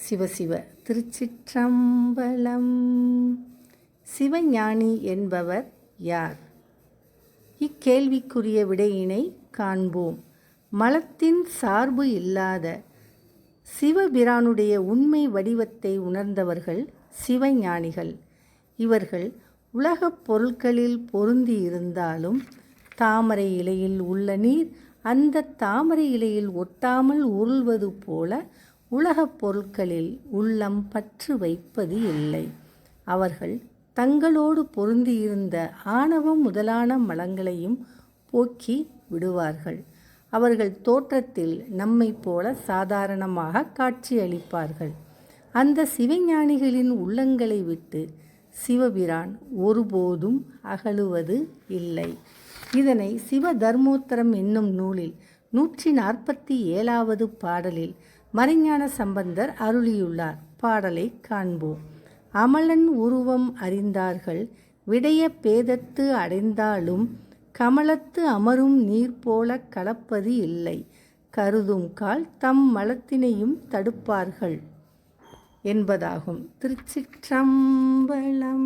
சிவசிவ திருச்சிற்றம்பலம். சிவஞானி என்பவர் யார்? இக்கேள்விக்குரிய விடையினை காண்போம். மலத்தின் சார்பு இல்லாத சிவபிரானுடைய உண்மை வடிவத்தை உணர்ந்தவர்கள் சிவஞானிகள். இவர்கள் உலகப் பொருட்களில் பொருந்தி இருந்தாலும் தாமரை இலையில் உள்ள நீர் அந்த தாமரை இலையில் ஒட்டாமல் உருள்வது போல உலகப் பொருட்களில் உள்ளம் பற்று வைப்பது இல்லை. அவர்கள் தங்களோடு பொருந்தியிருந்த ஆணவம் முதலான மலங்களையும் போக்கி விடுவார்கள். அவர்கள் தோற்றத்தில் நம்மை போல சாதாரணமாக காட்சியளிப்பார்கள். அந்த சிவஞானிகளின் உள்ளங்களை விட்டு சிவபிரான் ஒருபோதும் அகலுவது இல்லை. இதனை சிவ தர்மோத்தரம் என்னும் நூலில் 147வது பாடலில் மறைஞான சம்பந்தர் அருளியுள்ளார். பாடலை காண்போம். அமலன் உருவம் அறிந்தார்கள் விடய பேதத்து அடைந்தாலும் கமலத்து அமரும் நீர் போல கலப்பது இல்லை. கருதும் கால் தம் மலத்தினையும் தடுப்பார்கள் என்பதாகும். திருச்சிற்றம்பலம்.